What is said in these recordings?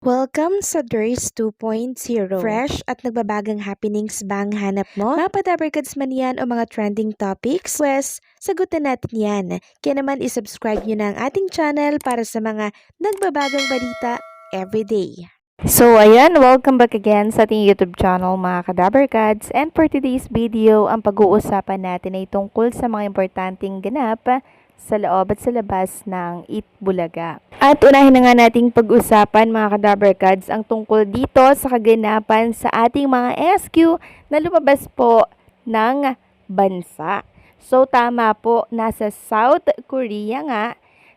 Welcome sa DRS 2.0. Fresh at nagbabagang happenings ba ang hanap mo? Mga padabarkads man yan o mga trending topics? Pwes, sagutin natin yan. Kaya naman isubscribe nyo na ang ating channel para sa mga nagbabagang balita everyday. So ayan, welcome back again sa ating YouTube channel mga Kadabarkads. And for today's video, ang pag-uusapan natin ay tungkol sa mga importanteng ganap sa loob at sa labas ng Itbulaga. At unahin na nga nating pag-usapan mga Kadabarkads ang tungkol dito sa kaganapan sa ating mga SQ na lumabas po ng bansa. So tama po, nasa South Korea nga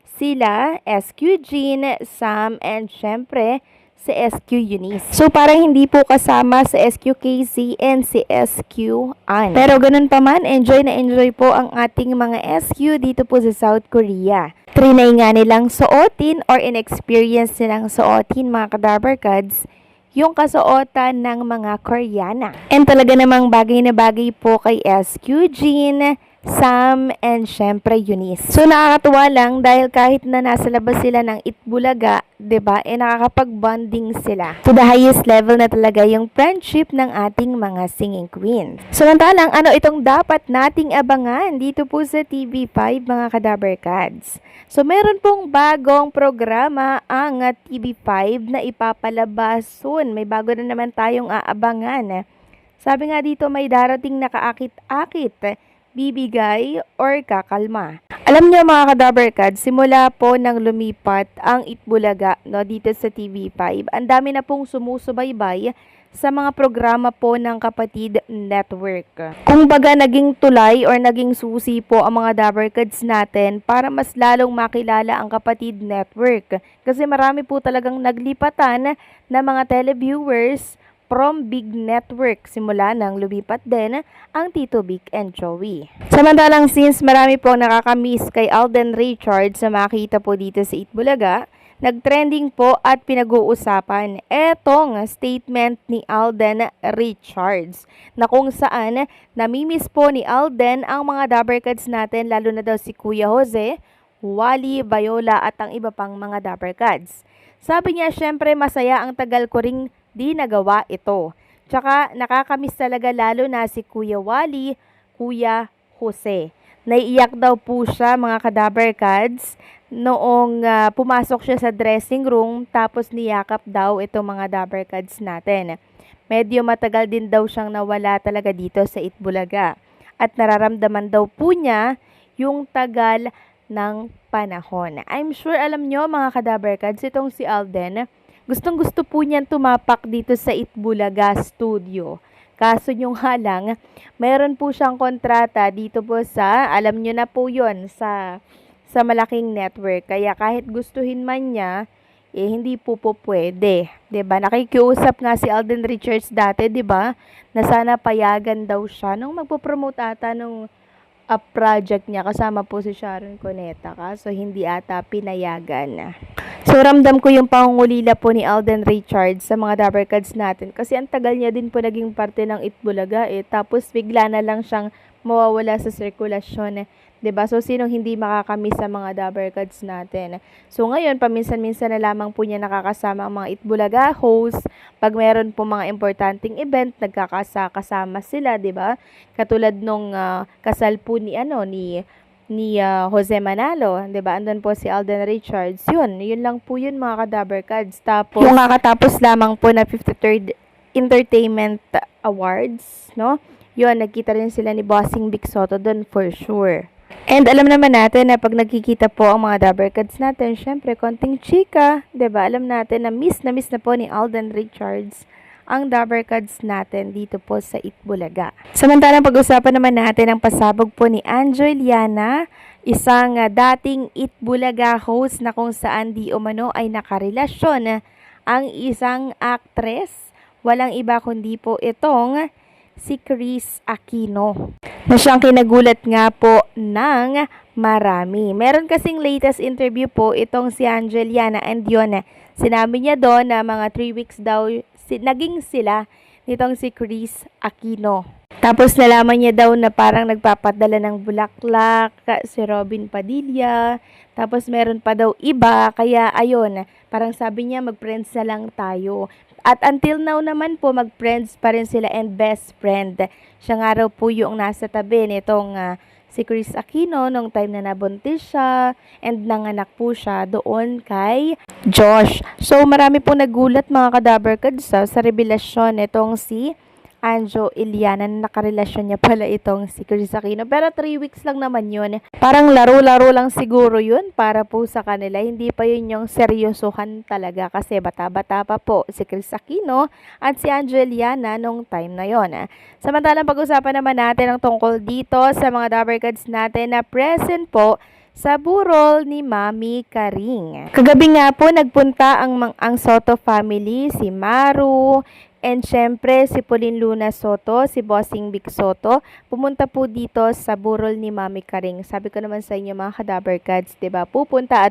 sila, SQ Jean, Sam, and syempre si SQ Eunice. So parang hindi po kasama sa SQ KZ and si SQ Ann. Pero ganun pa man, enjoy na enjoy po ang ating mga SQ dito po sa South Korea. Trinay nga nilang suotin or inexperience nilang suotin mga Kadabarkads yung kasuotan ng mga Koreana. And talaga namang bagay na bagay po kay SQ Jean, Sam, and syempre Eunice. So nakakatuwa lang dahil kahit na nasa labas sila ng Itbulaga, 'di ba? Nakakapag-bonding sila. To the highest level na talaga yung friendship ng ating mga singing queens. Samantalang ano itong dapat nating abangan dito po sa TV5 mga Kadabarkads. So meron pong bagong programa ang TV5 na ipapalabas soon. May bago na naman tayong aabangan. Sabi nga dito may darating na kaakit-akit, bibigay or kakalma. Alam niyo mga Kadabarkads, simula po nang lumipat ang Itbulaga dito sa TV5, ang dami na pong sumusubaybay sa mga programa po ng Kapatid Network. Kung baga naging tulay or naging susi po ang mga Dabarkads natin para mas lalong makilala ang Kapatid Network. Kasi marami po talagang naglipatan na mga televiewers from Big Network simula nang lumipat din ang Tito Vic and Joey. Samantalang since marami po nakakamiss kay Alden Richards sa makita po dito sa Itbulaga, nagtrending po at pinag-uusapan etong statement ni Alden Richards na kung saan namimiss po ni Alden ang mga Dabarkads natin, lalo na daw si Kuya Jose, Wally, Viola at ang iba pang mga Dabarkads. Sabi niya, syempre masaya ang tagal ko ring di nagawa ito. Tsaka nakakamiss talaga lalo na si Kuya Wally, Kuya Jose. Naiiyak daw po siya mga Kadabarkads noong pumasok siya sa dressing room tapos niyakap daw itong mga Dabarkads natin. Medyo matagal din daw siyang nawala talaga dito sa Itbulaga. At nararamdaman daw po niya yung tagal ng panahon. I'm sure alam nyo mga Kadabarkads, itong si Alden, gustong-gusto po niyan tumapak dito sa Itbulaga Studio. Kaso yung halang, meron po siyang kontrata dito po sa, alam nyo na po yon sa malaking network. Kaya kahit gustuhin man niya, hindi po pwede. 'Di ba? Nakikiusap nga si Alden Richards dati, 'di ba? Na sana payagan daw siya nung magpo-promote ata nung project niya kasama po si Sharon Cuneta, so hindi ata pinayagan. So ramdam ko yung pangungulila po ni Alden Richards sa mga Dabarkads natin kasi ang tagal niya din po naging parte ng Itbulaga tapos bigla na lang siyang mawawala sa sirkulasyon. 'Di ba? So sinong hindi makakamiss sa mga Dabarkads natin? So ngayon paminsan-minsan na lamang po niya nakakasama ang mga Itbulaga host. Pag meron po mga importanteng event, nagkakasama sila, 'di ba? Katulad nung kasal po ni Jose Manalo, 'di ba? Andun po si Alden Richards. Yun lang po yun mga Kadabarkads. Tapos yung kakatapos lamang po na 53rd Entertainment Awards, no? Yun, nagkita rin sila ni Bossing Vic Soto doon for sure. And alam naman natin na pag nagkikita po ang mga Dabarkads natin, syempre konting chika, 'di ba? Alam natin na miss na po ni Alden Richards ang Dabarkads natin dito po sa Itbulaga. Samantalang pag-usapan naman natin ang pasabog po ni Angeliana, isang dating Itbulaga host na kung saan di umano ay nakarelasyon ang isang actress. Walang iba kundi po itong si Kris Aquino, na siyang kinagulat nga po ng marami. Meron kasing latest interview po itong si Angeliana and yun, sinabi niya doon na mga 3 weeks daw naging sila nitong si Kris Aquino. Tapos nalaman niya daw na parang nagpapadala ng bulaklak si Robin Padilla. Tapos meron pa daw iba, kaya ayun, parang sabi niya mag-friends na lang tayo. At until now naman po, mag-friends pa rin sila and best friend. Siya nga raw po yung nasa tabi nitong si Chris Aquino nung time na nabuntis siya and nanganak po siya doon kay Josh. So marami po nagulat mga kadaberkads sa revelasyon nitong si Anjo Iliana na nakarelasyon niya pala itong si Chris Aquino. Pero 3 weeks lang naman yun. Parang laro-laro lang siguro yun para po sa kanila. Hindi pa yun yung seryosohan talaga kasi bata-bata pa po si Chris Aquino at si Anjo Iliana nung time na yon. Samantalang pag-usapan naman natin ang tungkol dito sa mga Dabarkads natin na present po sa burol ni Mami Karing. Kagabi nga po nagpunta ang Soto family, si Maru, and syempre, si Pauline Luna Soto, si Bossing Big Soto, pumunta po dito sa burol ni Mami Karing. Sabi ko naman sa inyo mga Kadabarkads, diba? Pupunta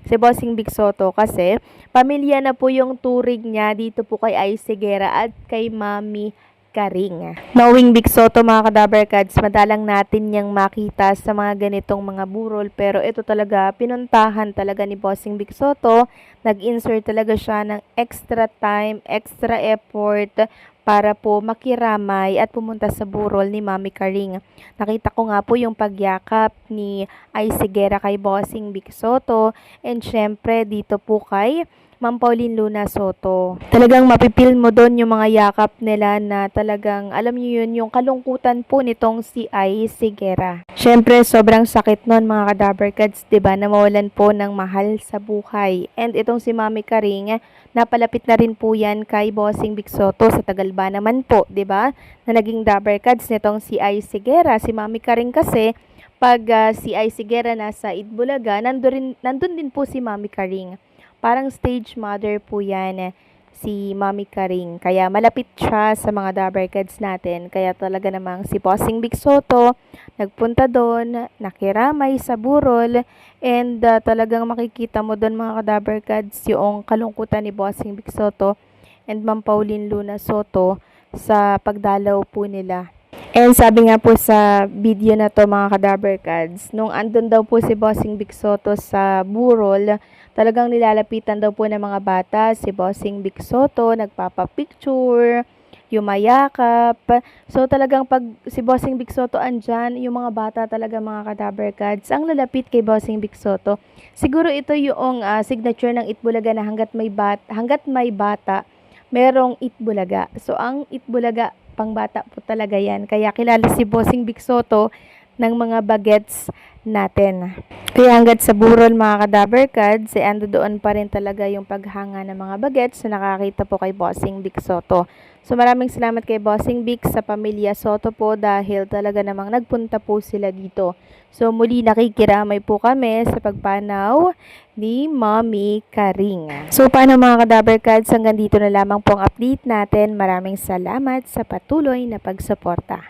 si Bossing Big Soto kasi pamilya na po yung turing niya dito po kay Ay Sigera at kay Mami Karing. Knowing Big Soto mga Kadabarkads, madalang natin niyang makita sa mga ganitong mga burol pero ito talaga, pinuntahan talaga ni Bossing Big Soto. Nag-insert talaga siya ng extra time, extra effort para po makiramay at pumunta sa burol ni Mami Karing. Nakita ko nga po yung pagyakap ni Ay Sigera kay Bossing Big Soto and syempre dito po kay Ma'am Pauline Luna Soto. Talagang mapipil mo doon yung mga yakap nila na talagang, alam niyo yun, yung kalungkutan po nitong si Ay Sigera. Siyempre, sobrang sakit nun mga Kadabarkads, diba, na mawalan po ng mahal sa buhay. And itong si Mami Karing, napalapit na rin po yan kay Bossing Big Soto sa tagal ba naman po, diba, na naging Dabarkads nitong si Ay Sigera. Si Mami Karing kasi, pag si Ay Sigera nasa Itbulaga, nandun din po si Mami Karing. Parang stage mother po yan si Mami Karing. Kaya malapit siya sa mga Dabarkads natin. Kaya talaga namang si Bossing Big Soto nagpunta doon, nakiramay sa burol, and talagang makikita mo doon mga Dabarkads yung kalungkutan ni Bossing Big Soto and Ma'am Pauline Luna Soto sa pagdalaw po nila. And sabi nga po sa video na to mga Kadabarkads, nung andun daw po si Bossing Big Soto sa burol, talagang nilalapitan daw po ng mga bata si Bossing Big Soto, nagpapapicture, yumayakap. So talagang pag si Bossing Big Soto andyan, yung mga bata talaga mga Kadabarkads, ang lalapit kay Bossing Big Soto. Siguro ito yung signature ng Itbulaga na hanggat may bata, merong Itbulaga. So ang Itbulaga, pangbata po talaga yan. Kaya kilala si Bossing Big Soto ng mga bagets natin. Kaya hanggat sa burol mga Kadabarkads, ando doon pa rin talaga yung paghanga ng mga bagets na nakakita po kay Bossing Big Soto. So maraming salamat kay Bossing Big sa pamilya Soto po dahil talaga namang nagpunta po sila dito. So muli nakikiramay po kami sa pagpanaw ni Mami Karing. So paano mga Kadabarkads, hanggang dito na lamang po ang update natin. Maraming salamat sa patuloy na pagsuporta.